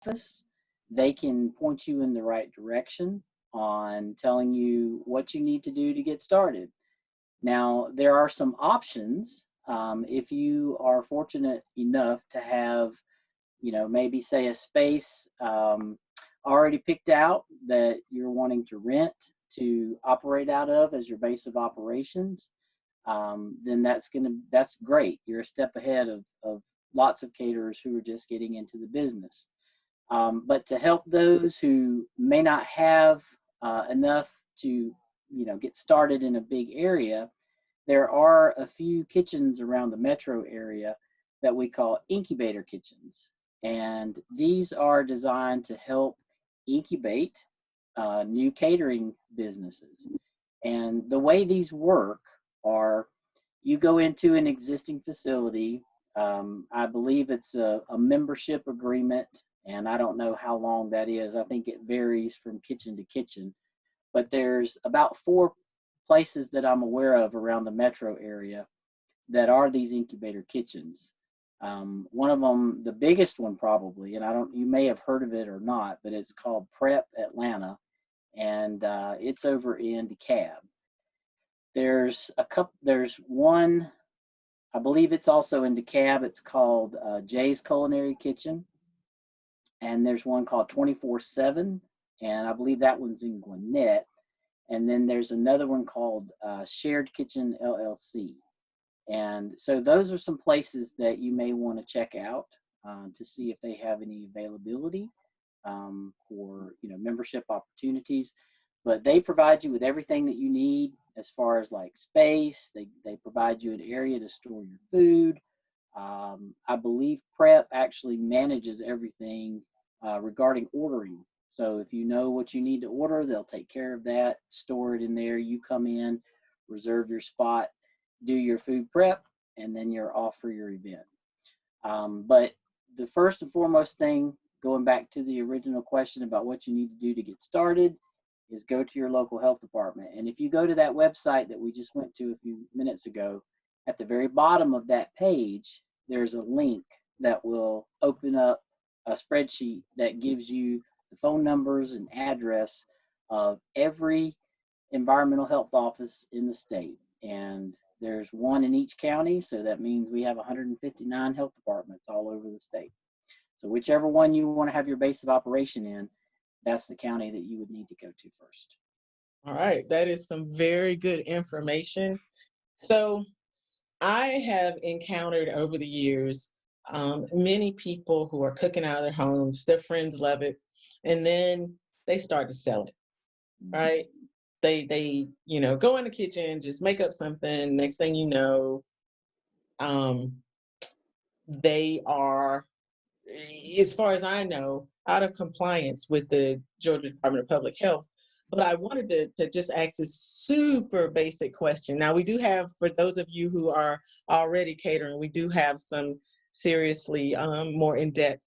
office, they can point you in the right direction on telling you what you need to do to get started. Now, there are some options. If you are fortunate enough to have, maybe say a space already picked out that you're wanting to rent to operate out of as your base of operations, then that's great. You're a step ahead of lots of caterers who are just getting into the business. But to help those who may not have enough to, get started in a big area, there are a few kitchens around the metro area that we call incubator kitchens. And these are designed to help incubate new catering businesses. And the way these work are, you go into an existing facility. I believe it's a membership agreement, and I don't know how long that is. I think it varies from kitchen to kitchen. But there's about 4 places that I'm aware of around the metro area that are these incubator kitchens. One of them, the biggest one probably, and you may have heard of it or not, but it's called Prep Atlanta, and it's over in DeKalb. There's one, I believe it's also in DeKalb. It's called Jay's Culinary Kitchen, and there's one called 24/7, and I believe that one's in Gwinnett. And then there's another one called Shared Kitchen LLC. And so those are some places that you may want to check out to see if they have any availability for membership opportunities. But they provide you with everything that you need as far as like space. They provide you an area to store your food. I believe Prep actually manages everything regarding ordering. So if you know what you need to order, they'll take care of that, store it in there. You come in, reserve your spot, do your food prep, and then you're off for your event. But the first and foremost thing, going back to the original question about what you need to do to get started, is go to your local health department. And if you go to that website that we just went to a few minutes ago, at the very bottom of that page, there's a link that will open up a spreadsheet that gives you the phone numbers and address of every environmental health office in the state. And there's one in each county, so that means we have 159 health departments all over the state. So whichever one you want to have your base of operation in, that's the county that you would need to go to first. All right, that is some very good information. So I have encountered over the years many people who are cooking out of their homes. Their friends love it, and then they start to sell it, right? They go in the kitchen, just make up something. Next thing you know, they are, as far as I know, out of compliance with the Georgia Department of Public Health. But I wanted to just ask this super basic question. Now, we do have, for those of you who are already catering, we do have some seriously more in-depth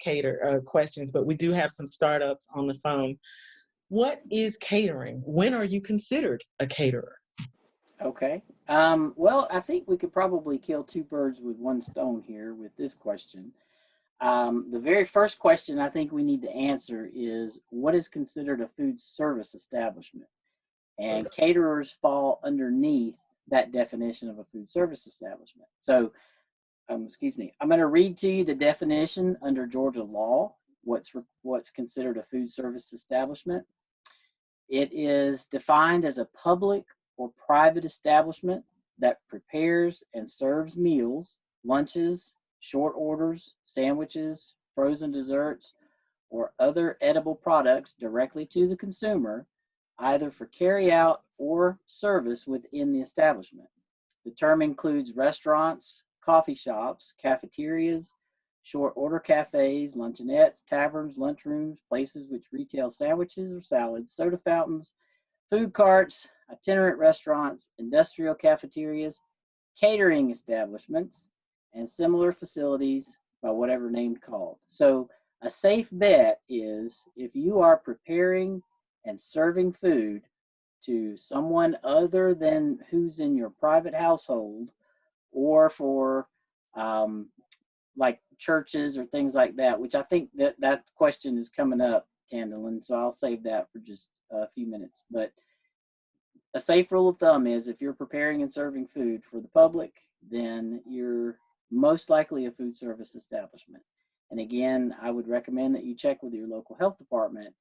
questions, but we do have some startups on the phone. What is catering? When are you considered a caterer? Okay. Well, I think we could probably kill 2 birds with 1 stone here with this question. The very first question I think we need to answer is, what is considered a food service establishment? And caterers fall underneath that definition of a food service establishment. So, excuse me, I'm going to read to you the definition under Georgia law, what's considered a food service establishment. It is defined as a public or private establishment that prepares and serves meals, lunches, short orders, sandwiches, frozen desserts, or other edible products directly to the consumer, either for carry out or service within the establishment. The term includes restaurants, coffee shops, cafeterias, short order cafes, luncheonettes, taverns, lunchrooms, places which retail sandwiches or salads, soda fountains, food carts, itinerant restaurants, industrial cafeterias, catering establishments, and similar facilities by whatever name called. So a safe bet is, if you are preparing and serving food to someone other than who's in your private household, or for like churches or things like that, which I think that question is coming up, Tandalin, so I'll save that for just a few minutes. But a safe rule of thumb is if you're preparing and serving food for the public, then you're most likely a food service establishment. And again, I would recommend that you check with your local health department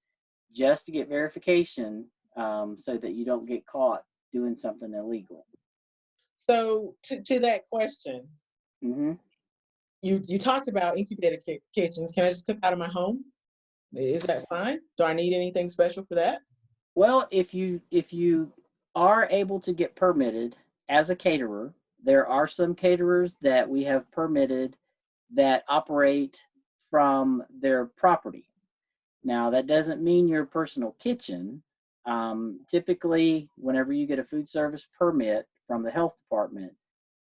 just to get verification, so that you don't get caught doing something illegal. So to that question, Hmm. you talked about incubator kitchens. Can I just cook out of my home? Is that fine? Do I need anything special for that? Well, if you are able to get permitted as a caterer, there are some caterers that we have permitted that operate from their property. Now, that doesn't mean your personal kitchen. Typically, whenever you get a food service permit from the health department,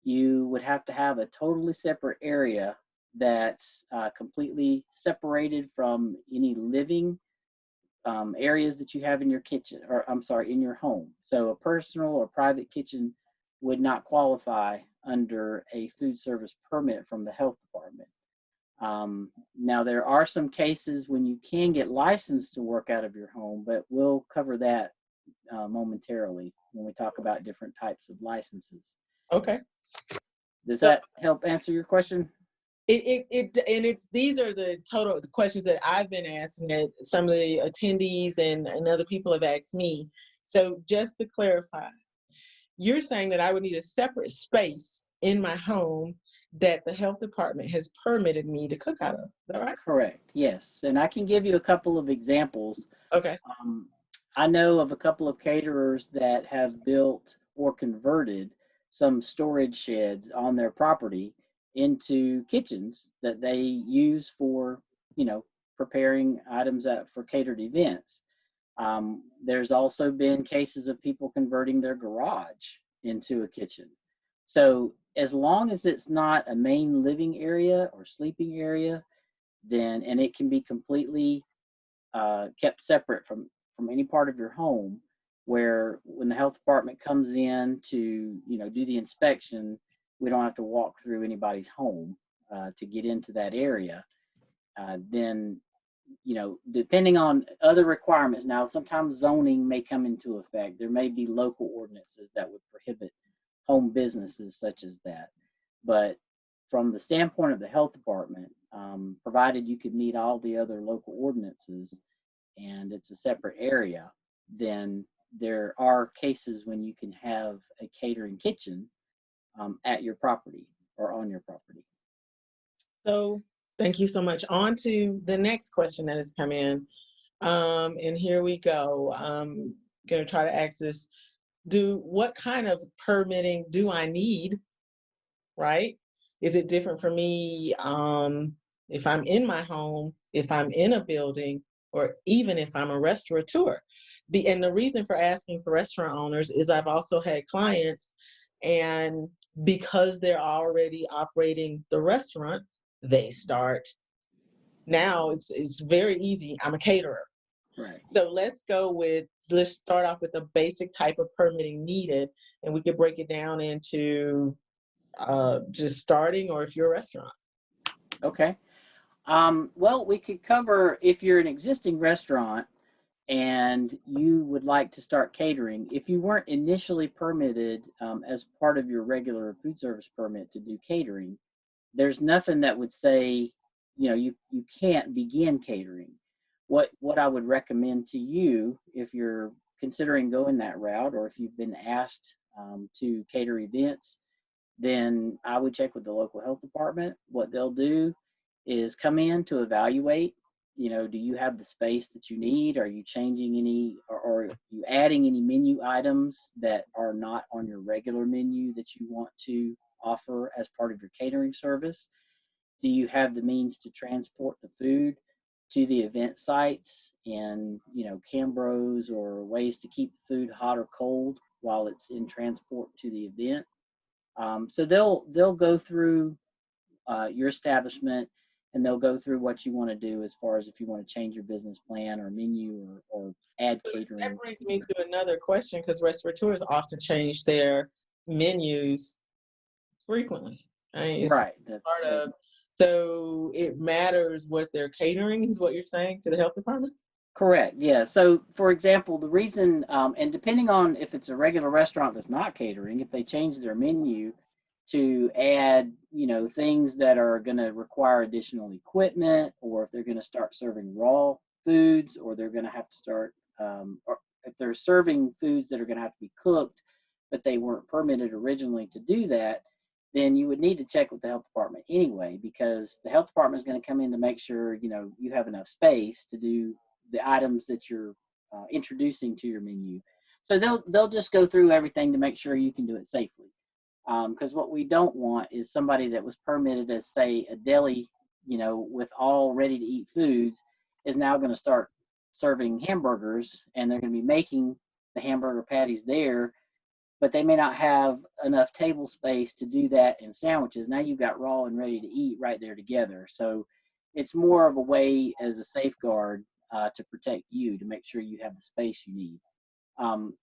you would have to have a totally separate area that's completely separated from any living areas that you have in your kitchen, or I'm sorry, in your home. So a personal or private kitchen would not qualify under a food service permit from the health department. Now, there are some cases when you can get licensed to work out of your home, but we'll cover that momentarily when we talk about different types of licenses. Okay. Does So that help answer your question? and it's these are the total questions that I've been asking that some of the attendees and other people have asked me. So just to clarify, you're saying that I would need a separate space in my home that the health department has permitted me to cook out of. Is that right? Correct. Yes. And I can give you a couple of examples. Okay. Um, I know of a couple of caterers that have built or converted some storage sheds on their property into kitchens that they use for, you know, preparing items for catered events. There's also been cases of people converting their garage into a kitchen. So as long as it's not a main living area or sleeping area, then and it can be completely kept separate from any part of your home, where when the health department comes in to do the inspection, we don't have to walk through anybody's home to get into that area. Then depending on other requirements, now sometimes zoning may come into effect. There may be local ordinances that would prohibit home businesses such as that. But from the standpoint of the health department, provided you could meet all the other local ordinances and it's a separate area, then there are cases when you can have a catering kitchen at your property or on your property. So thank you so much. On to the next question that has come in. And here we go. I'm going to try to ask this. What kind of permitting do I need, right? Is it different for me if I'm in my home, if I'm in a building, or even if I'm a restaurateur? And the reason for asking for restaurant owners is I've also had clients, and because they're already operating the restaurant, they start. Now it's very easy. I'm a caterer. Right. So let's start off with the basic type of permitting needed, and we could break it down into just starting, or if you're a restaurant. Okay. Well, we could cover if you're an existing restaurant and you would like to start catering. If you weren't initially permitted as part of your regular food service permit to do catering, there's nothing that would say, you can't begin catering. What I would recommend to you, if you're considering going that route, or if you've been asked to cater events, then I would check with the local health department. What they'll do is come in to evaluate. Do you have the space that you need? Are you changing any, or are you adding any menu items that are not on your regular menu that you want to offer as part of your catering service? Do you have the means to transport the food to the event sites, and cambros or ways to keep the food hot or cold while it's in transport to the event? So they'll go through your establishment, and they'll go through what you want to do as far as if you want to change your business plan or menu, or add So that catering. brings me to another question, because restaurateurs often change their menus frequently. I mean, it's Right. part of. So it matters what they're catering, is what you're saying to the health department? Correct. Yeah. So, for example, the reason, and depending on if it's a regular restaurant that's not catering, if they change their menu to add, things that are going to require additional equipment, or if they're going to start serving raw foods, or they're going to have to start, or if they're serving foods that are going to have to be cooked, but they weren't permitted originally to do that, then you would need to check with the health department anyway, because the health department is going to come in to make sure, you have enough space to do the items that you're introducing to your menu. So they'll just go through everything to make sure you can do it safely. Because what we don't want is somebody that was permitted as, say, a deli, with all ready to eat foods, is now going to start serving hamburgers, and they're going to be making the hamburger patties there, but they may not have enough table space to do that in sandwiches. Now you've got raw and ready to eat right there together. So it's more of a way as a safeguard to protect you, to make sure you have the space you need.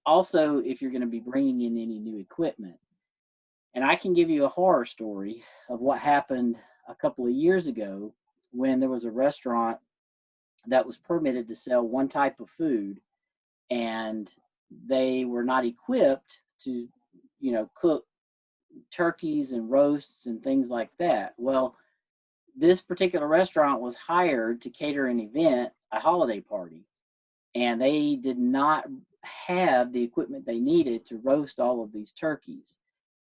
Also, if you're going to be bringing in any new equipment, and I can give you a horror story of what happened a couple of years ago when there was a restaurant that was permitted to sell one type of food, and they were not equipped to, cook turkeys and roasts and things like that. Well, this particular restaurant was hired to cater an event, a holiday party, and they did not have the equipment they needed to roast all of these turkeys.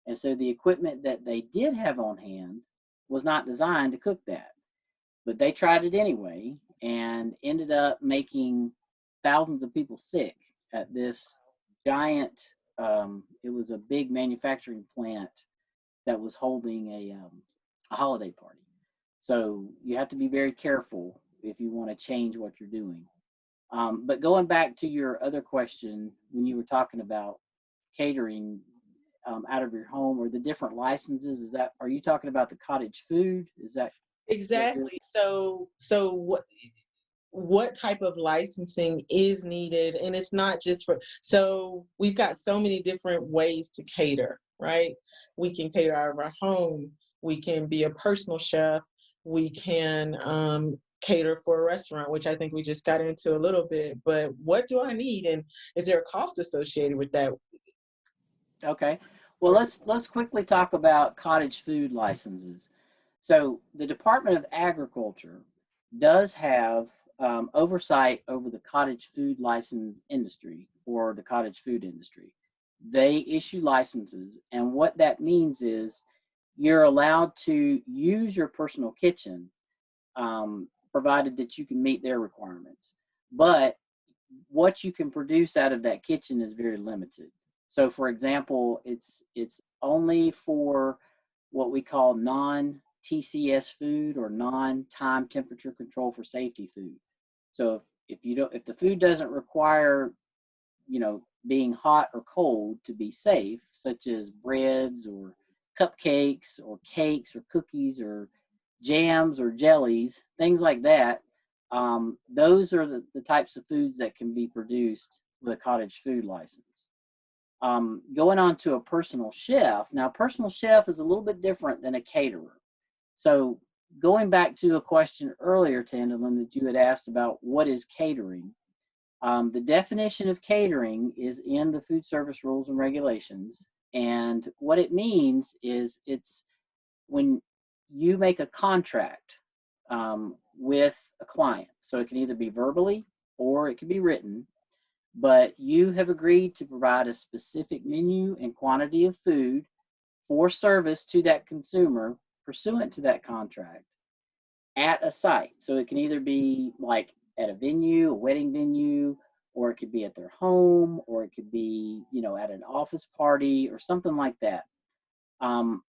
And so the equipment that they did have on hand was not designed to cook that. But they tried it anyway and ended up making thousands of people sick at this giant, it was a big manufacturing plant that was holding a holiday party. So you have to be very careful if you want to change what you're doing. But going back to your other question, when you were talking about catering out of your home or the different licenses, are you talking about the cottage food? Is that what you're? Exactly. So what type of licensing is needed? And it's not just for, so we've got so many different ways to cater, right? We can cater out of our home, we can be a personal chef, we can cater for a restaurant, which I think we just got into a little bit. But what do I need, and is there a cost associated with that? Okay. Well, let's quickly talk about cottage food licenses. So the Department of Agriculture does have oversight over the cottage food license industry, or the cottage food industry. They issue licenses, and what that means is you're allowed to use your personal kitchen, provided that you can meet their requirements. But what you can produce out of that kitchen is very limited. So, for example, it's only for what we call non-TCS food, or non-time temperature control for safety food. So if the food doesn't require, being hot or cold to be safe, such as breads or cupcakes or cakes or cookies or jams or jellies, things like that, those are the types of foods that can be produced with a cottage food license. Going on to a personal chef. Now, personal chef is a little bit different than a caterer. So going back to a question earlier, Tandalin, that you had asked about what is catering. The definition of catering is in the food service rules and regulations. And what it means is it's when you make a contract with a client. So it can either be verbally or it can be written, but you have agreed to provide a specific menu and quantity of food for service to that consumer pursuant to that contract at a site. So it can either be like at a venue, a wedding venue, or it could be at their home, or it could be, at an office party or something like that. Um,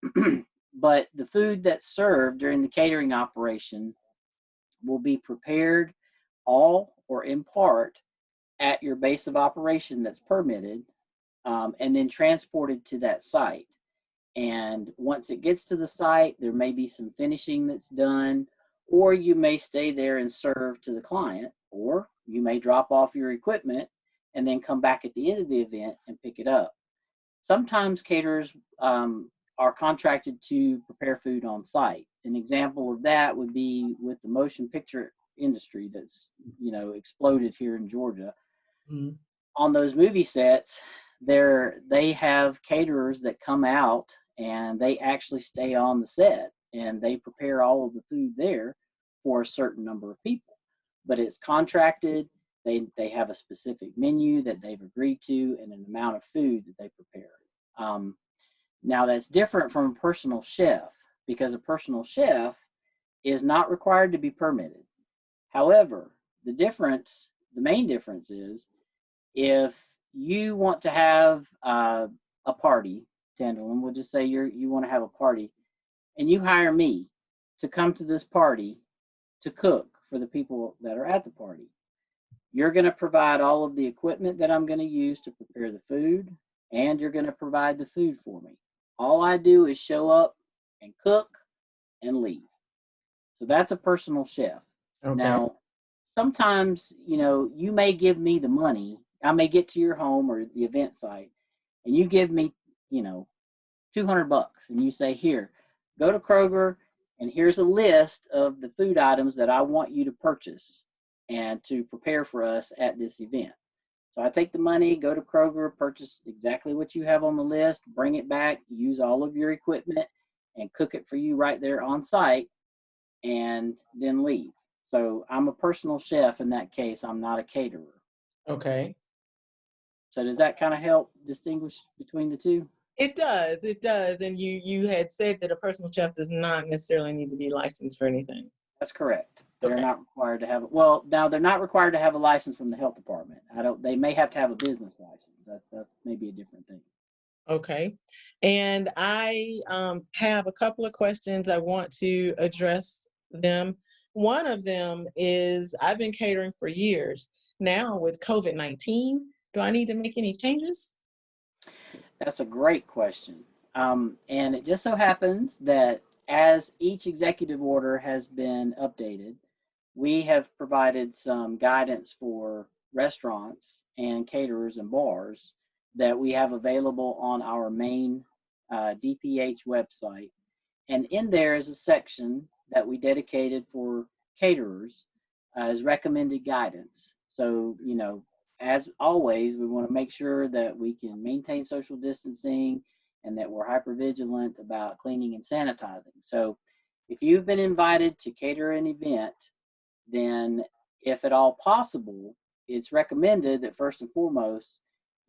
but the food that's served during the catering operation will be prepared all or in part at your base of operation that's permitted, and then transported to that site. And once it gets to the site, there may be some finishing that's done, or you may stay there and serve to the client, or you may drop off your equipment and then come back at the end of the event and pick it up. Sometimes caterers are contracted to prepare food on site. An example of that would be with the motion picture industry that's, exploded here in Georgia. Mm-hmm. On those movie sets, they have caterers that come out and they actually stay on the set and they prepare all of the food there for a certain number of people. But it's contracted. They have a specific menu that they've agreed to and an amount of food that they prepare. Now that's different from a personal chef because a personal chef is not required to be permitted. However, the main difference is if you want to have a party, Tandem, we'll just say you want to have a party, and you hire me to come to this party to cook for the people that are at the party. You're going to provide all of the equipment that I'm going to use to prepare the food, and you're going to provide the food for me. All I do is show up and cook and leave. So that's a personal chef. Okay. Now, sometimes, you may give me the money. I may get to your home or the event site and you give me, $200 and you say, here, go to Kroger and here's a list of the food items that I want you to purchase and to prepare for us at this event. So I take the money, go to Kroger, purchase exactly what you have on the list, bring it back, use all of your equipment and cook it for you right there on site and then leave. So I'm a personal chef in that case. I'm not a caterer. Okay. So does that kind of help distinguish between the two? It does. It does. And you had said that a personal chef does not necessarily need to be licensed for anything. That's correct. They're Okay. not required to have. Well, now they're not required to have a license from the health department. They may have to have a business license. That's maybe a different thing. Okay. And I have a couple of questions. I want to address them. One of them is I've been catering for years. Now with COVID-19, do I need to make any changes? That's a great question. And it just so happens that as each executive order has been updated, we have provided some guidance for restaurants and caterers and bars that we have available on our main DPH website. And in there is a section that we dedicated for caterers as recommended guidance. So, as always, we want to make sure that we can maintain social distancing and that we're hyper vigilant about cleaning and sanitizing. So, if you've been invited to cater an event, then if at all possible, it's recommended that first and foremost,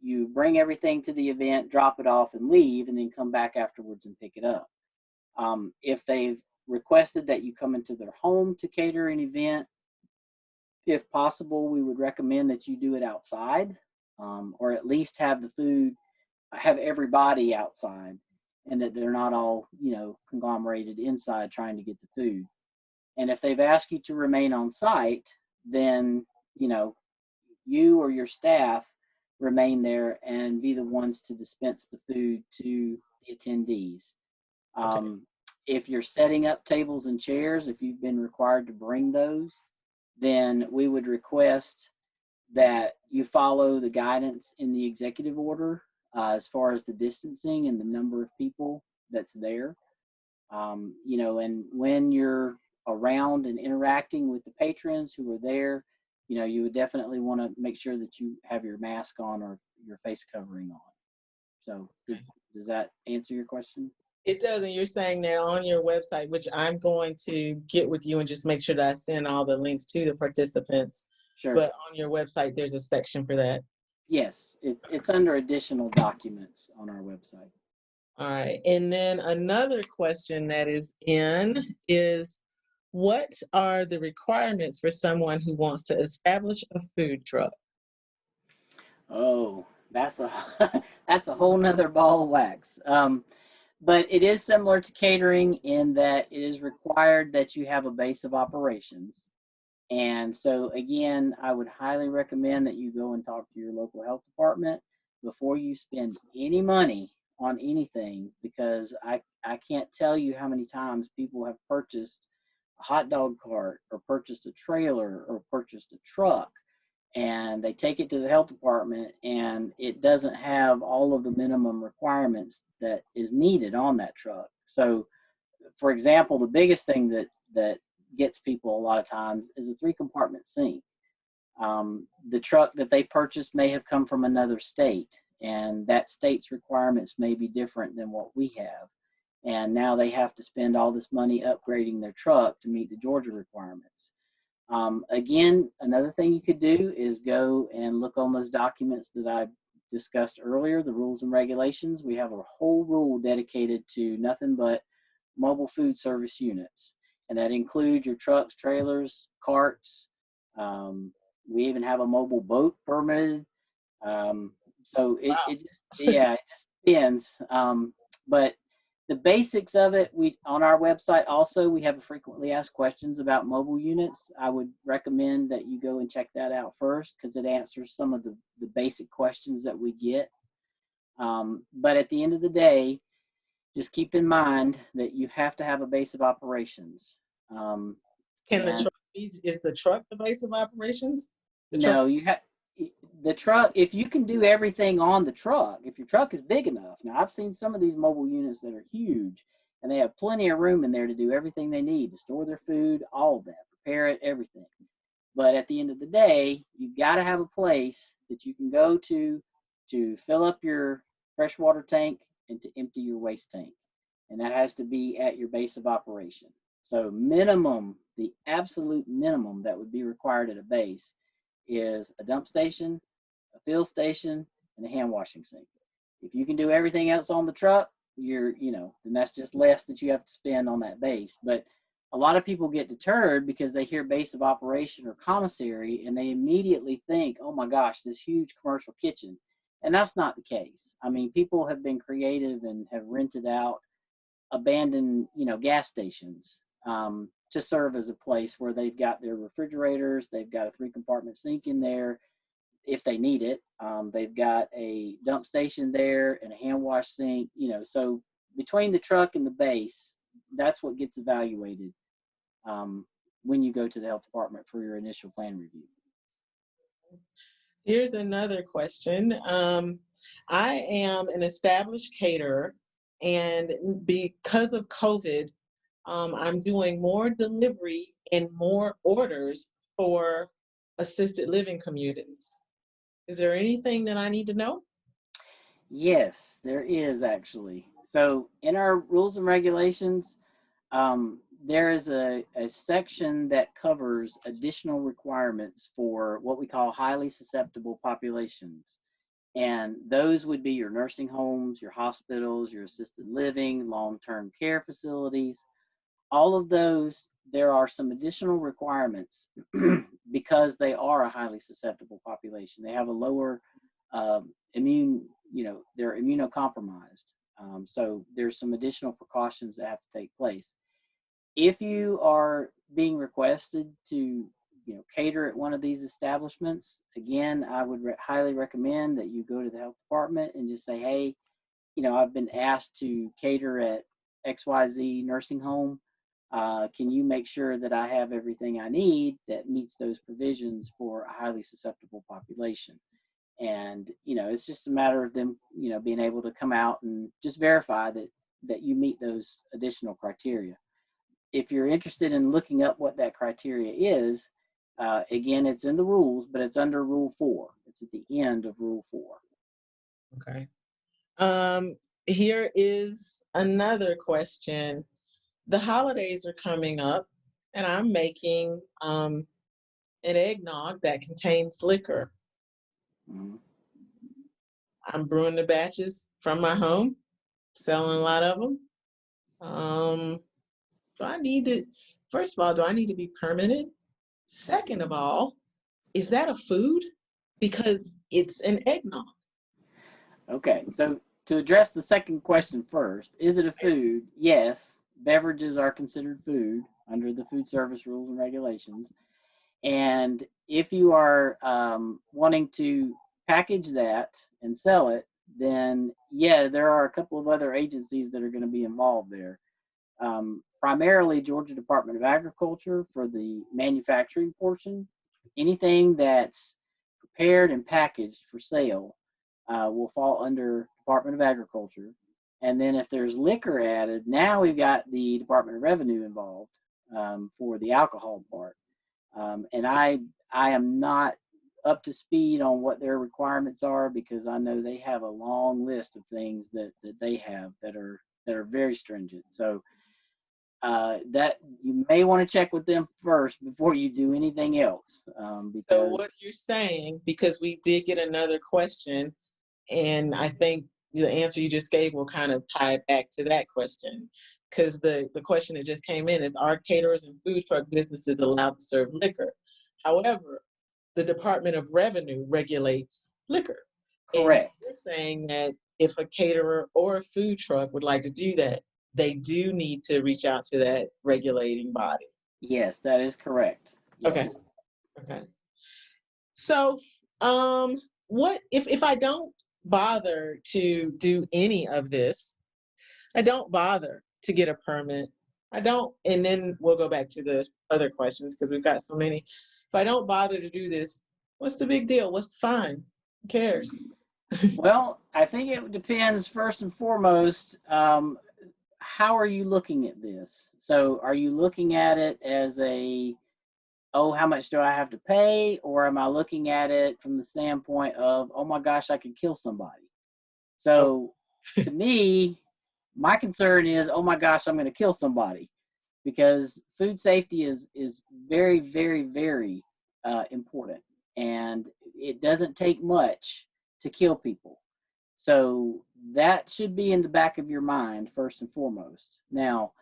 you bring everything to the event, drop it off, and leave, and then come back afterwards and pick it up. If they've requested that you come into their home to cater an event, if possible, we would recommend that you do it outside, or at least have everybody outside, and that they're not all, conglomerated inside trying to get the food. And if they've asked you to remain on site, then, you or your staff remain there and be the ones to dispense the food to the attendees. Okay. If you're setting up tables and chairs, if you've been required to bring those, then we would request that you follow the guidance in the executive order as far as the distancing and the number of people that's there. And when you're around and interacting with the patrons who are there, you would definitely want to make sure that you have your mask on or your face covering on. So does that answer your question? It does, and you're saying that on your website, which I'm going to get with you and just make sure that I send all the links to the participants. Sure. But on your website, there's a section for that. Yes, it's under additional documents on our website. All right. And then another question that is is what are the requirements for someone who wants to establish a food truck? Oh, that's a that's a whole nother ball of wax. But it is similar to catering in that it is required that you have a base of operations. And so again, I would highly recommend that you go and talk to your local health department before you spend any money on anything, because I can't tell you how many times people have purchased a hot dog cart or purchased a trailer or purchased a truck and they take it to the health department, and it doesn't have all of the minimum requirements that is needed on that truck. So, for example, the biggest thing that gets people a lot of times is a 3-compartment sink. The truck that they purchased may have come from another state, and that state's requirements may be different than what we have. And now they have to spend all this money upgrading their truck to meet the Georgia requirements. Again, another thing you could do is go and look on those documents that I discussed earlier, the rules and regulations. We have a whole rule dedicated to nothing but mobile food service units, and that includes your trucks, trailers, carts. Um, we even have a mobile boat permitted. So Wow. it just depends. But the basics of it, we on our website also we have a frequently asked questions about mobile units. I would recommend that you go and check that out first, because it answers some of the basic questions that we get. But at the end of the day, just keep in mind that you have to have a base of operations. Um, Can the and truck is the truck the base of operations? The truck. No, you have the truck. If you can do everything on the truck, if your truck is big enough. Now, I've seen some of these mobile units that are huge, and they have plenty of room in there to do everything they need to store their food, all of that, prepare it, everything. But at the end of the day, you've got to have a place that you can go to fill up your freshwater tank and to empty your waste tank. And that has to be at your base of operation. So minimum, the absolute minimum that would be required at a base is a dump station, a fill station, and a hand washing sink. If you can do everything else on the truck, then that's just less that you have to spend on that base. But a lot of people get deterred because they hear base of operation or commissary, and they immediately think, oh my gosh, this huge commercial kitchen. And that's not the case. I mean, people have been creative and have rented out abandoned, gas stations, to serve as a place where they've got their refrigerators, they've got a 3-compartment sink in there if they need it. They've got a dump station there and a hand wash sink, so between the truck and the base, that's what gets evaluated when you go to the health department for your initial plan review. Here's another question. I am an established caterer, and because of COVID, I'm doing more delivery and more orders for assisted living communities. Is there anything that I need to know? Yes, there is actually. So in our rules and regulations, there is a section that covers additional requirements for what we call highly susceptible populations. And those would be your nursing homes, your hospitals, your assisted living, long-term care facilities. All of those, there are some additional requirements because they are a highly susceptible population. They have a lower immune, they're immunocompromised. So there's some additional precautions that have to take place. If you are being requested to, cater at one of these establishments, again, I would highly recommend that you go to the health department and just say, hey, I've been asked to cater at XYZ nursing home. Can you make sure that I have everything I need that meets those provisions for a highly susceptible population? And, it's just a matter of them, being able to come out and just verify that you meet those additional criteria. If you're interested in looking up what that criteria is, again, it's in the rules, but it's under Rule 4. It's at the end of Rule 4. Okay. Here is another question. The holidays are coming up, and I'm making an eggnog that contains liquor. Mm-hmm. I'm brewing the batches from my home, selling a lot of them. Do I need to, first of all, do I need to be permitted? Second of all, is that a food? Because it's an eggnog. Okay, so to address the second question first, is it a food? Yes, beverages are considered food under the food service rules and regulations. And if you are wanting to package that and sell it, then yeah, there are a couple of other agencies that are going to be involved there. Primarily Georgia Department of Agriculture for the manufacturing portion. Anything that's prepared and packaged for sale will fall under Department of Agriculture. And then if there's liquor added, now we've got the Department of Revenue involved for the alcohol part. And I am not up to speed on what their requirements are, because I know they have a long list of things that they have that are very stringent. So that you may want to check with them first before you do anything else. So Because what you're saying, because we did get another question, and I think the answer you just gave will kind of tie it back to that question. Because the question that just came in is, are caterers and food truck businesses allowed to serve liquor? However, the Department of Revenue regulates liquor. And correct. you're saying that if a caterer or a food truck would like to do that, they do need to reach out to that regulating body. Yes, that is correct. Yes. Okay. Okay. So, what if I don't bother to do any of this? I don't bother to get a permit. I don't, and then we'll go back to the other questions because we've got so many. If I don't bother to do this, what's the big deal? What's the fine? Who cares? Well, I think it depends first and foremost. How are you looking at this? So, are you looking at it as oh, how much do I have to pay? Or am I looking at it from the standpoint of, oh my gosh, I could kill somebody? Oh, So, to me, my concern is, oh my gosh, I'm going to kill somebody, because food safety is very, very, very important, and it doesn't take much to kill people. So that should be in the back of your mind first and foremost. Now,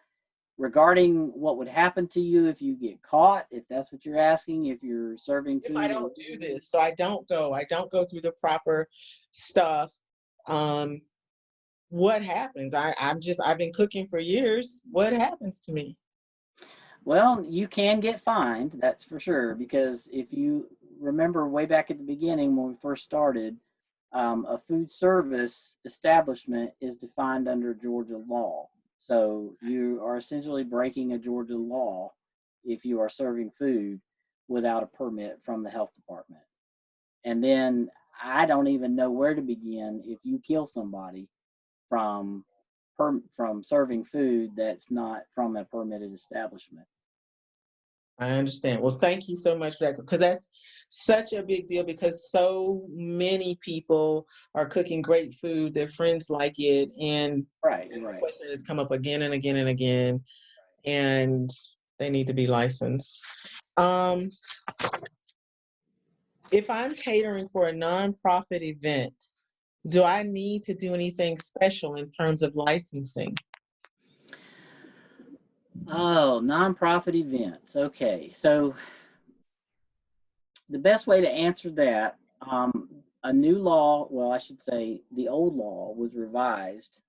regarding what would happen to you if you get caught, if that's what you're asking, if you're serving if I food. don't do this, so I don't go through the proper stuff. Um, what happens? I've been cooking for years. What happens to me? Well, you can get fined, that's for sure, because if you remember way back at the beginning when we first started, a food service establishment is defined under Georgia law. So you are essentially breaking a Georgia law if you are serving food without a permit from the health department. And then I don't even know where to begin if you kill somebody from from serving food that's not from a permitted establishment. I understand. Well, thank you so much for that, because that's such a big deal, because so many people are cooking great food, their friends like it, and Right, it's a right. question that's come up again and again and again, and they need to be licensed. Um, if I'm catering for a nonprofit event, do I need to do anything special in terms of licensing? Oh, nonprofit events. Okay. So the best way to answer that, a new law, well, I should say the old law was revised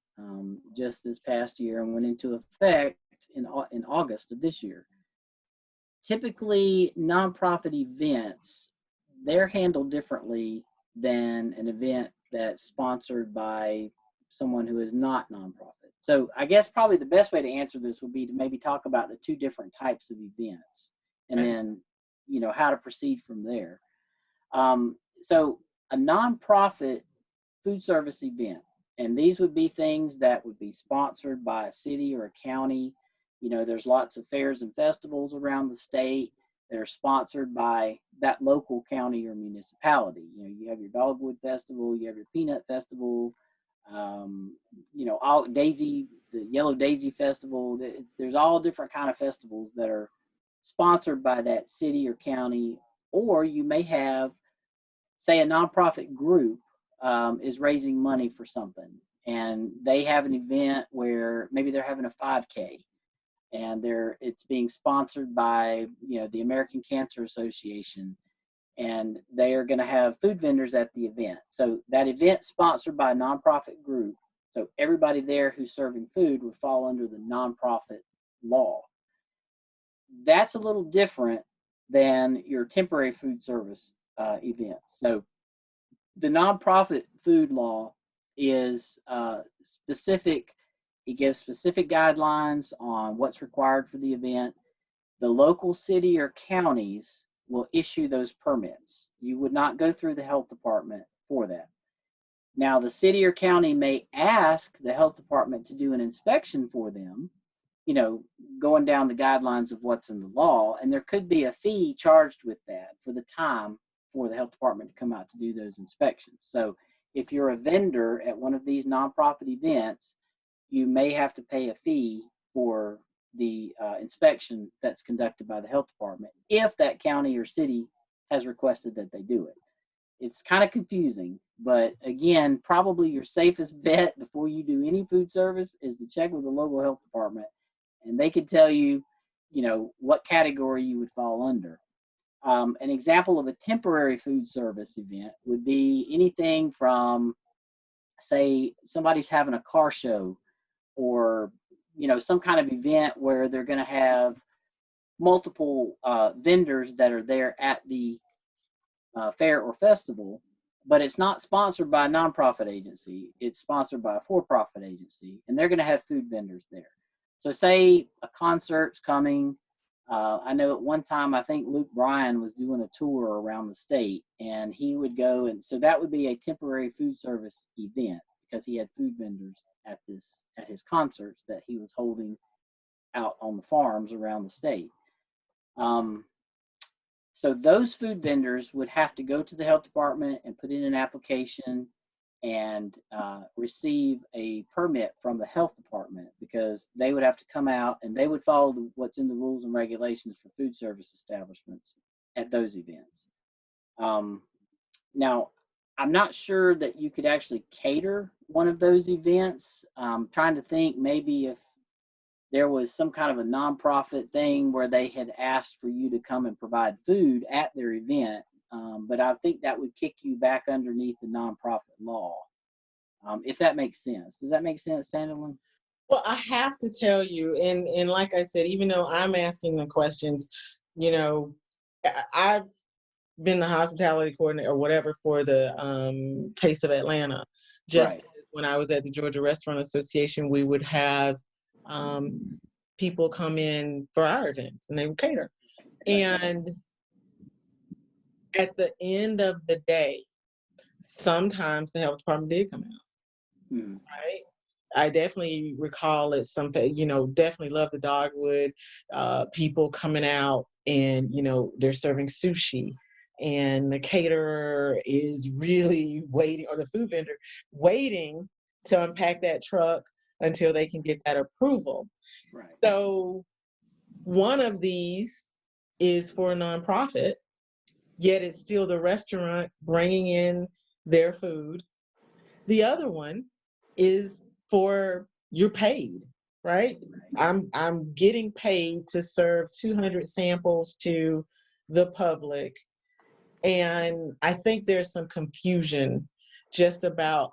just this past year and went into effect in August of this year. Typically, nonprofit events, they're handled differently than an event that's sponsored by someone who is not nonprofit. So I guess probably the best way to answer this would be to maybe talk about the two different types of events, and Okay. then how to proceed from there. So a nonprofit food service event, and these would be things that would be sponsored by a city or a county. There's lots of fairs and festivals around the state that are sponsored by that local county or municipality. You have your Dogwood Festival, you have your Peanut Festival, all the Yellow Daisy Festival. There's all different kind of festivals that are sponsored by that city or county. Or you may have, say, a nonprofit group is raising money for something, and they have an event where maybe they're having a 5K, and it's being sponsored by the American Cancer Association, and they are going to have food vendors at the event. So that event sponsored by a nonprofit group, so everybody there who's serving food would fall under the nonprofit law. That's a little different than your temporary food service events. So the nonprofit food law is specific. It gives specific guidelines on what's required for the event. The local city or counties will issue those permits. You would not go through the health department for that. Now, the city or county may ask the health department to do an inspection for them, you know, going down the guidelines of what's in the law, and there could be a fee charged with that for the time for the health department to come out to do those inspections. So if you're a vendor at one of these nonprofit events, you may have to pay a fee for the inspection that's conducted by the health department if that county or city has requested that they do it. It's kind of confusing, but again, probably your safest bet before you do any food service is to check with the local health department, and they could tell you, you know, what category you would fall under. An example of a temporary food service event would be anything from, say, somebody's having a car show, or, you know, some kind of event where they're going to have multiple vendors that are there at the fair or festival, but it's not sponsored by a nonprofit agency. It's sponsored by a for-profit agency, and they're going to have food vendors there. So say a concert's coming. I know at one time, I think Luke Bryan was doing a tour around the state, and he would go, and so that would be a temporary food service event because he had food vendors at his concerts that he was holding out on the farms around the state. So those food vendors would have to go to the health department and put in an application and receive a permit from the health department, because they would have to come out and they would follow what's in the rules and regulations for food service establishments at those events. Now, I'm not sure that you could actually cater one of those events. I'm trying to think maybe if there was some kind of a nonprofit thing where they had asked for you to come and provide food at their event. But I think that would kick you back underneath the nonprofit law, if that makes sense. Does that make sense, Sandalyn? Well, I have to tell you, and like I said, even though I'm asking the questions, you know, I've been the hospitality coordinator or whatever for the Taste of Atlanta. Just Right. as when I was at the Georgia Restaurant Association, we would have people come in for our events and they would cater. Right. And at the end of the day, sometimes the health department did come out, Mm-hmm. right? I definitely recall at some, you know, definitely love the Dogwood, people coming out and, you know, they're serving sushi and the caterer is really waiting, or the food vendor waiting to unpack that truck until they can get that approval. Right. So one of these is for a nonprofit, yet it's still the restaurant bringing in their food. The other one is for, you're paid, right? I'm getting paid to serve 200 samples to the public. And I think there's some confusion just about,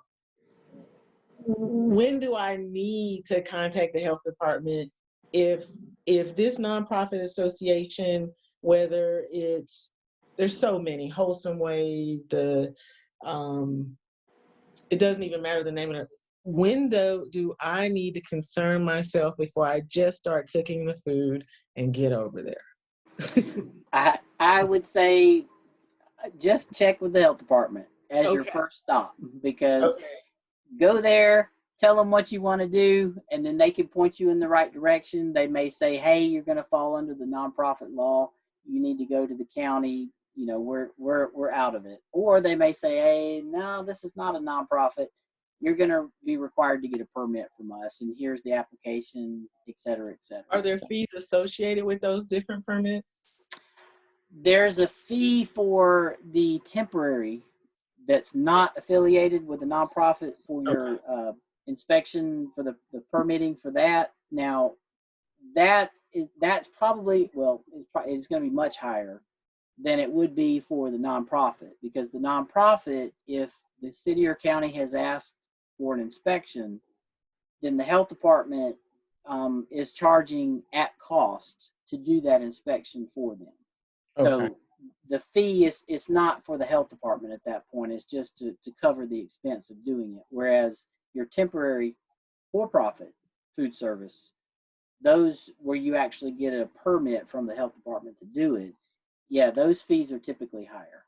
when do I need to contact the health department if this nonprofit association, whether it's, there's so many, Wholesome Way, the it doesn't even matter the name of it. When do I need to concern myself before I just start cooking the food and get over there? I would say just check with the health department as your Okay. first stop, because Okay. go there, tell them what you want to do, and then they can point you in the right direction. They may say, hey, you're going to fall under the nonprofit law. You need to go to the county. You know, we're out of it. Or they may say, hey, no, this is not a nonprofit. You're going to be required to get a permit from us, and here's the application, et cetera, et cetera. Are there So fees associated with those different permits? there's a fee for the temporary that's not affiliated with a nonprofit for Okay. your inspection, for the permitting for that. Now, that's probably, well, it's going to be much higher than it would be for the nonprofit, because the nonprofit, if the city or county has asked for an inspection, then the health department is charging at cost to do that inspection for them. Okay. So the fee is, it's not for the health department at that point. It's just to cover the expense of doing it. Whereas your temporary for-profit food service, those where you actually get a permit from the health department to do it, Yeah, those fees are typically higher.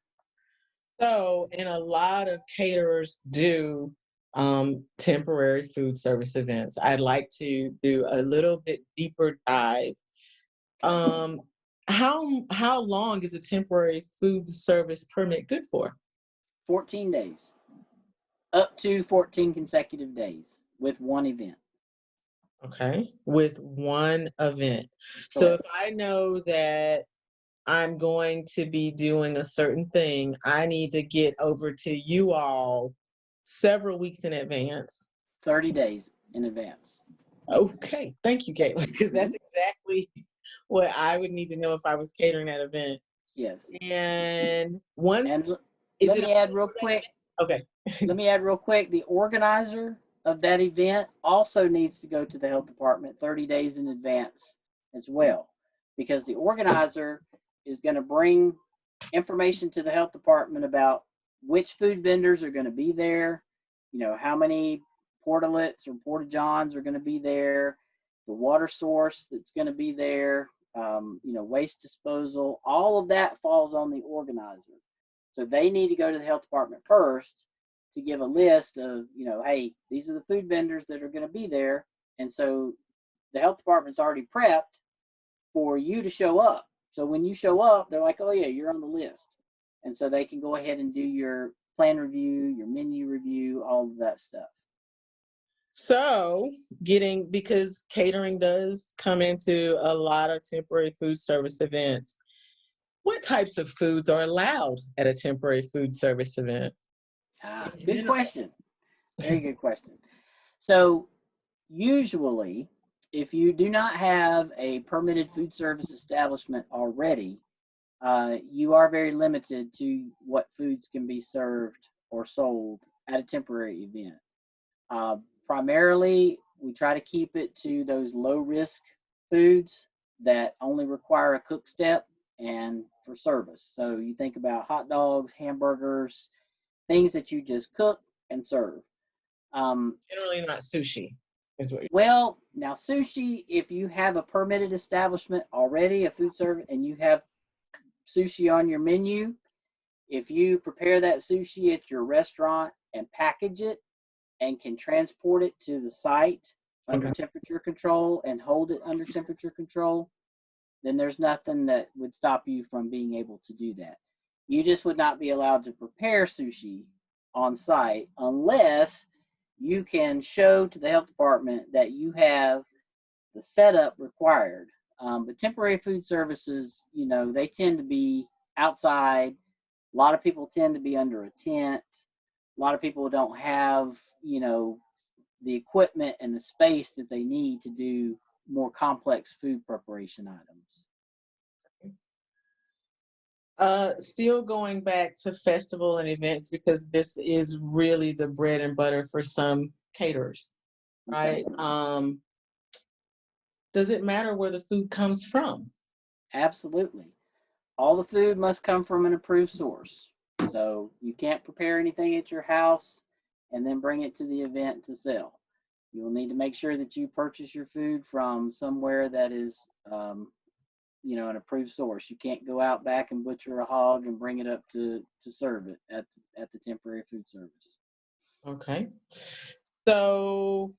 So, and a lot of caterers do temporary food service events. I'd like to do a little bit deeper dive. Okay. Um, how long is a temporary food service permit good for? 14 days, up to 14 consecutive days with one event. Okay, with one event. So if Correct. I know that I'm going to be doing a certain thing, I need to get over to you all several weeks in advance. 30 days in advance. Okay, thank you, Caitlin, because Mhm. that's exactly what I would need to know if I was catering that event. Yes. And once, And is let it me add only real for that quick, event? Okay. the organizer of that event also needs to go to the health department 30 days in advance as well, because the organizer is going to bring information to the health department about which food vendors are going to be there, how many portalets or porta johns are going to be there, the water source that's going to be there, waste disposal. All of that falls on the organizer. So they need to go to the health department first to give a list of, hey, these are the food vendors that are going to be there. And so the health department's already prepped for you to show up. So when you show up, they're like, oh, yeah, you're on the list. And so they can go ahead and do your plan review, your menu review, all of that stuff. So, because catering does come into a lot of temporary food service events, what types of foods are allowed at a temporary food service event Ah, in good general? question. Very good question. So usually, if you do not have a permitted food service establishment already, you are very limited to what foods can be served or sold at a temporary event. Primarily, we try to keep it to those low risk foods that only require a cook step and for service. So you think about hot dogs, hamburgers, things that you just cook and serve. Um, Generally not sushi, is what you're well, now sushi, if you have a permitted establishment already, a food service, and you have sushi on your menu, if you prepare that sushi at your restaurant and package it and can transport it to the site saying. under Okay. temperature control and hold it under temperature control, then there's nothing that would stop you from being able to do that. You just would not be allowed to prepare sushi on site unless you can show to the health department that you have the setup required. But temporary food services, they tend to be outside. A lot of people tend to be under a tent. A lot of people don't have, the equipment and the space that they need to do more complex food preparation items. Still going back to festival and events because this is really the bread and butter for some caterers, Okay. right? Does it matter where the food comes from? Absolutely. All the food must come from an approved source. So you can't prepare anything at your house and then bring it to the event to sell. You will need to make sure that you purchase your food from somewhere that is, an approved source. You can't go out back and butcher a hog and bring it up to serve it at the temporary food service. Okay. So,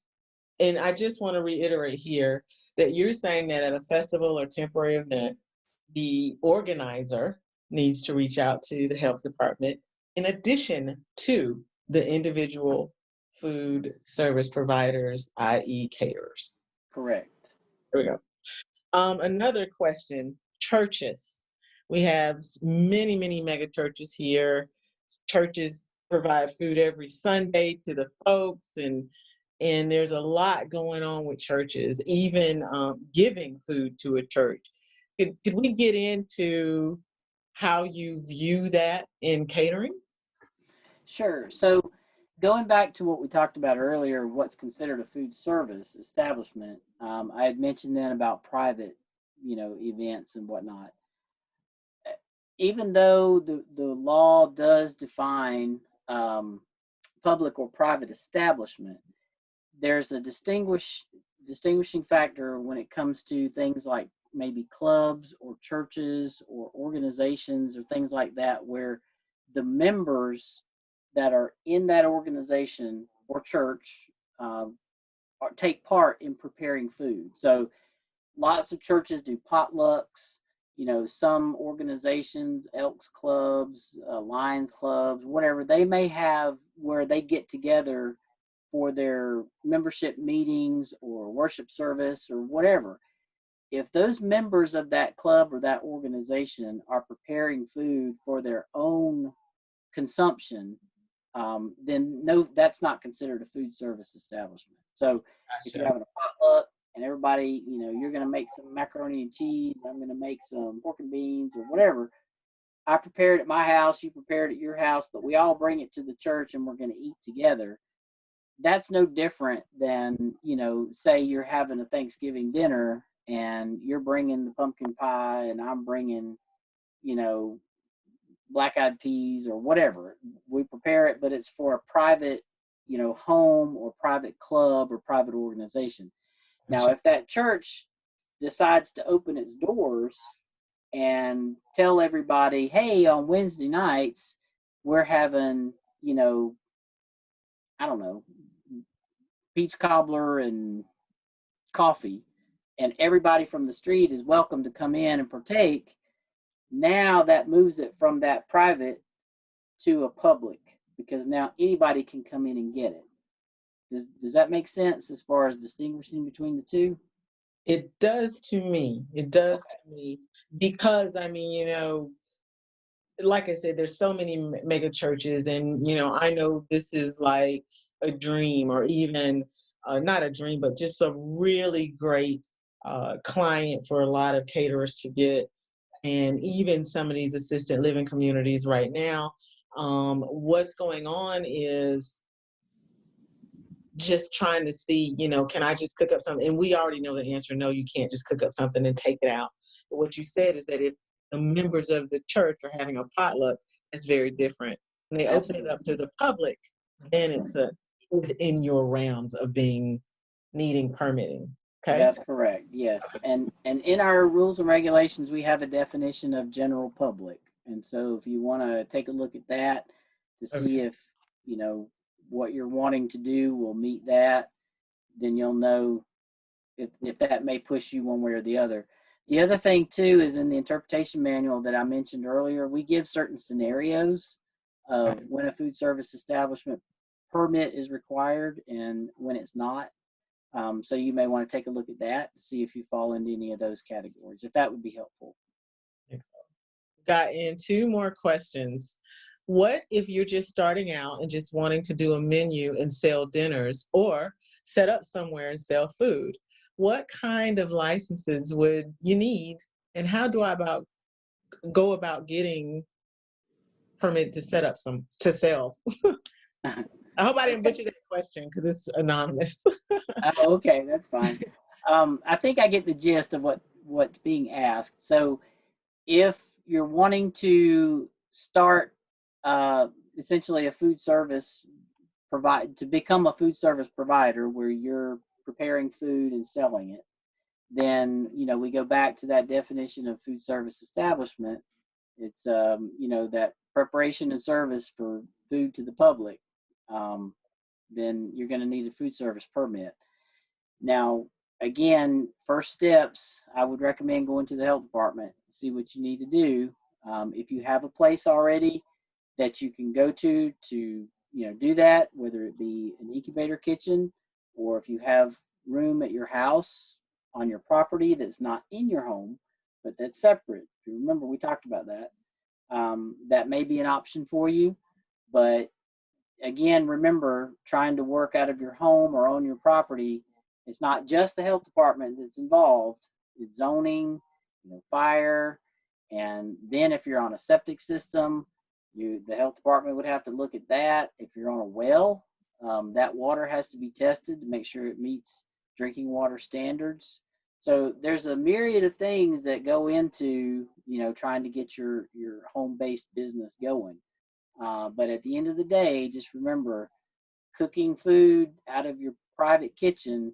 and I just want to reiterate here that you're saying that at a festival or temporary event, the organizer needs to reach out to the health department in addition to the individual food service providers, i.e., caterers. Correct. There we go. Another question, churches. We have many, many mega churches here. Churches provide food every Sunday to the folks, and there's a lot going on with churches, even giving food to a church. Could we get into how you view that in catering? Sure. So going back to what we talked about earlier, what's considered a food service establishment, I had mentioned then about private, events and whatnot. Even though the law does define public or private establishment, there's a distinguishing factor when it comes to things like maybe clubs or churches or organizations or things like that, where the members that are in that organization or church take part in preparing food. So lots of churches do potlucks. Some organizations, Elks clubs, Lions clubs, whatever, they may have where they get together for their membership meetings or worship service or whatever. If those members of that club or that organization are preparing food for their own consumption, then no, that's not considered a food service establishment. So if you're Gotcha. having a potluck and everybody, you're going to make some macaroni and cheese, I'm going to make some pork and beans or whatever. I prepared at my house, you prepared at your house, but we all bring it to the church and we're going to eat together. That's no different than, say you're having a Thanksgiving dinner and you're bringing the pumpkin pie and I'm bringing, you know, black eyed peas or whatever. We prepare it, but it's for a private, home or private club or private organization. Now, Gotcha. if that church decides to open its doors and tell everybody, hey, on Wednesday nights, we're having, I don't know, peach cobbler and coffee, and everybody from the street is welcome to come in and partake. Now that moves it from that private to a public, because now anybody can come in and get it. Does that make sense as far as distinguishing between the two? It does to me. It does Okay. to me because I mean, like I said, there's so many mega churches, and I know this is like a dream, or even not a dream, but just a really great client for a lot of caterers to get, and even some of these assisted living communities right now. What's going on is just trying to see, can I just cook up something? And we already know the answer, no, you can't just cook up something and take it out. But what you said is that if the members of the church are having a potluck, it's very different. When they open it up Absolutely. to the public, then it's in your realms of being needing permitting. Okay. That's correct. Yes. And in our rules and regulations, we have a definition of general public. And so if you want to take a look at that to see Okay. if, what you're wanting to do will meet that, then you'll know if that may push you one way or the other. The other thing too is in the interpretation manual that I mentioned earlier, we give certain scenarios of when a food service establishment permit is required and when it's not. So you may want to take a look at that to see if you fall into any of those categories, if that would be helpful. Got in two more questions. What if you're just starting out and just wanting to do a menu and sell dinners, or set up somewhere and sell food? What kind of licenses would you need, and how do I go about getting permit to set up some to sell? I hope I didn't Okay. butcher that question because it's anonymous. Oh, okay, that's fine. I think I get the gist of what's being asked. So if you're wanting to start essentially a food service to become a food service provider where you're preparing food and selling it, then we go back to that definition of food service establishment. It's that preparation and service for food to the public. Um, then you're going to need a food service permit. Now, again, first steps, I would recommend going to the health department, see what you need to do. If you have a place already that you can go to do that, whether it be an incubator kitchen or if you have room at your house on your property that's not in your home, but that's separate. If you remember, we talked about that. That may be an option for you, but again, remember, trying to work out of your home or on your property, it's not just the health department that's involved. It's zoning, fire, and then if you're on a septic system, the health department would have to look at that. If you're on a well, that water has to be tested to make sure it meets drinking water standards. So there's a myriad of things that go into trying to get your home-based business going. But at the end of the day, just remember, cooking food out of your private kitchen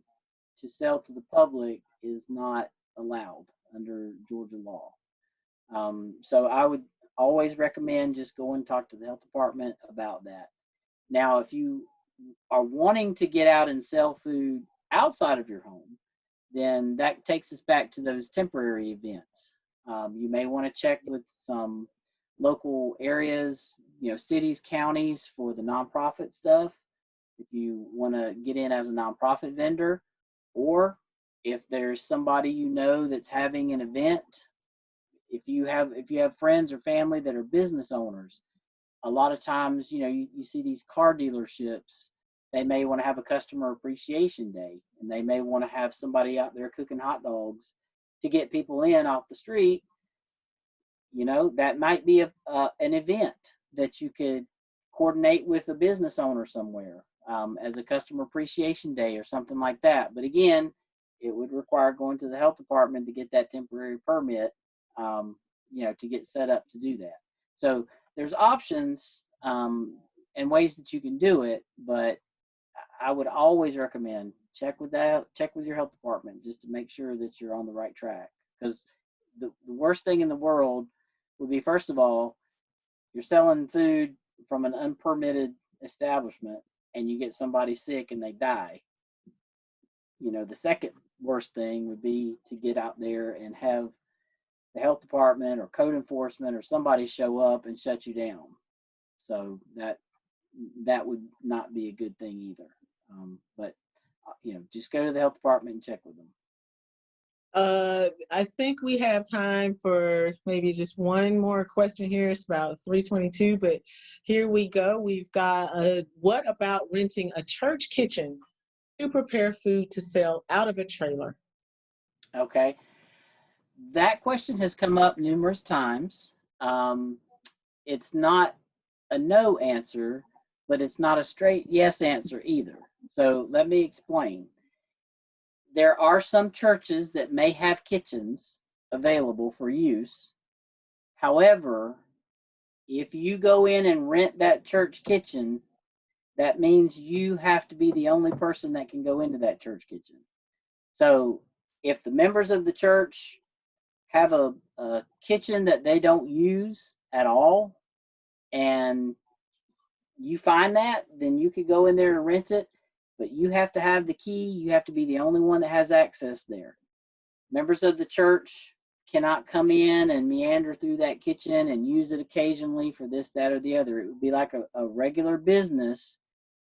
to sell to the public is not allowed. under Georgia law. So I would always recommend just go and talk to the health department about that. Now, if you are wanting to get out and sell food outside of your home, then that takes us back to those temporary events. You may want to check with some local areas, cities, counties for the nonprofit stuff. If you want to get in as a nonprofit vendor, or if there's somebody that's having an event, if you have friends or family that are business owners, a lot of times, you see these car dealerships, they may want to have a customer appreciation day, and they may want to have somebody out there cooking hot dogs to get people in off the street. That might be an event that you could coordinate with a business owner somewhere, as a customer appreciation day or something like that. But again, it would require going to the health department to get that temporary permit, to get set up to do that. So there's options, and ways that you can do it, but I would always recommend check with your health department just to make sure that you're on the right track. Because the worst thing in the world would be, first of all, you're selling food from an unpermitted establishment and you get somebody sick and they die. The second worst thing would be to get out there and have the health department or code enforcement or somebody show up and shut you down. So that would not be a good thing either. But just go to the health department and check with them. I think we have time for maybe just one more question here. It's about 3:22, but here we go. We've got what about renting a church kitchen to prepare food to sell out of a trailer? Okay. That question has come up numerous times. It's not a no answer, but it's not a straight yes answer either. So let me explain. There are some churches that may have kitchens available for use. However, if you go in and rent that church kitchen, that means you have to be the only person that can go into that church kitchen. So if the members of the church have a kitchen that they don't use at all, and you find that, then you could go in there and rent it, but you have to have the key. You have to be the only one that has access there. Members of the church cannot come in and meander through that kitchen and use it occasionally for this, that, or the other. It would be like a regular business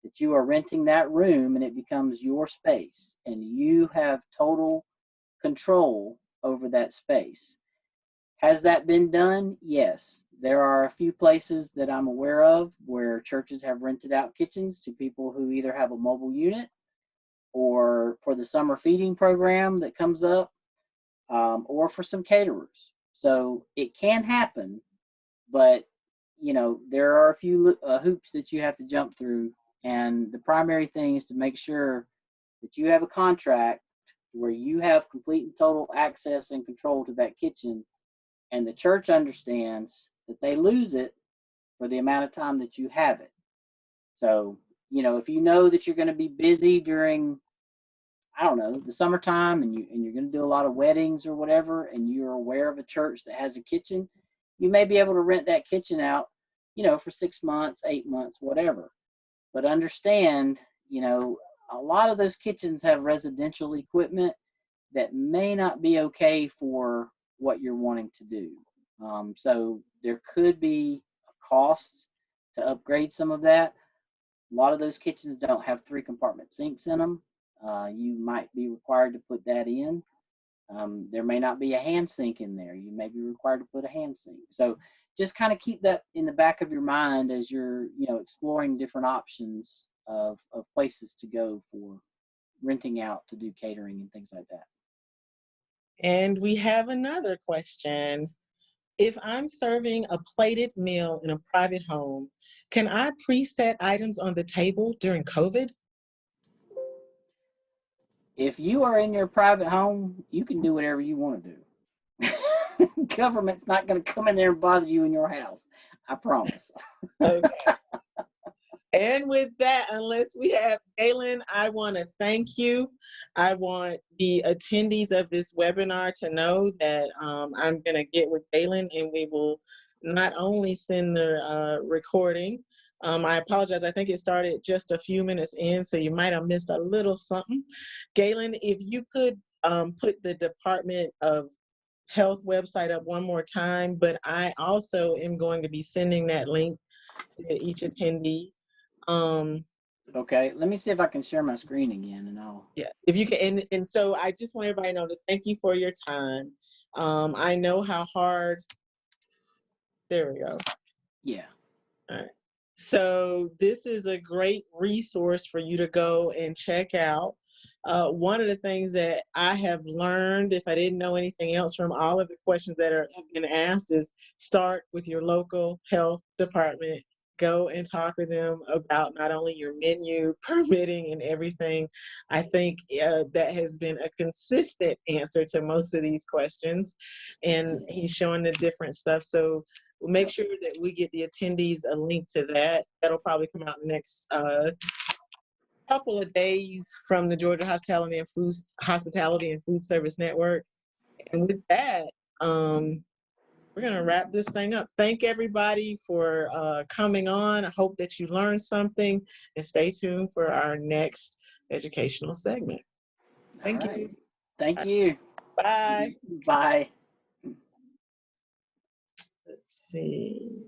that you are renting that room, and it becomes your space, and you have total control over that space. Has that been done? Yes. There are a few places that I'm aware of where churches have rented out kitchens to people who either have a mobile unit or for the summer feeding program that comes up, or for some caterers. So it can happen, but there are a few hoops that you have to jump through. And the primary thing is to make sure that you have a contract where you have complete and total access and control to that kitchen, and the church understands that they lose it for the amount of time that you have it. So, if you know that you're going to be busy during, I don't know, the summertime, and you're going to do a lot of weddings or whatever, and you're aware of a church that has a kitchen, you may be able to rent that kitchen out, for 6 months, 8 months, whatever. But understand, a lot of those kitchens have residential equipment that may not be okay for what you're wanting to do. So there could be costs to upgrade some of that. A lot of those kitchens don't have 3-compartment sinks in them. You might be required to put that in. There may not be a hand sink in there. You may be required to put a hand sink. So just kind of keep that in the back of your mind as you're, exploring different options of places to go for renting out to do catering and things like that. And we have another question. If I'm serving a plated meal in a private home, can I preset items on the table during COVID? If you are in your private home, you can do whatever you want to do. Government's not going to come in there and bother you in your house. I promise. Okay. And with that, unless we have Galen, I want to thank you. I want the attendees of this webinar to know that I'm going to get with Galen and we will not only send the recording. I apologize. I think it started just a few minutes in, so you might have missed a little something. Galen, if you could put the Department of Health website up one more time, but I also am going to be sending that link to each attendee. Okay, let me see if I can share my screen again, and I'll. Yeah, if you can, and so I just want everybody to know to thank you for your time. I know how hard. There we go. Yeah. All right. So this is a great resource for you to go and check out. One of the things that I have learned, if I didn't know anything else from all of the questions that have been asked, is start with your local health department. Go and talk with them about not only your menu, permitting, and everything. I think that has been a consistent answer to most of these questions, and he's showing the different stuff. So we'll make sure that we get the attendees a link to that. That'll probably come out in the next couple of days from the Georgia Hospitality and Food Service Network. And with that, we're going to wrap this thing up. Thank everybody for coming on. I hope that you learned something, and stay tuned for our next educational segment. Thank you. Thank you. Bye. Bye. Let's see.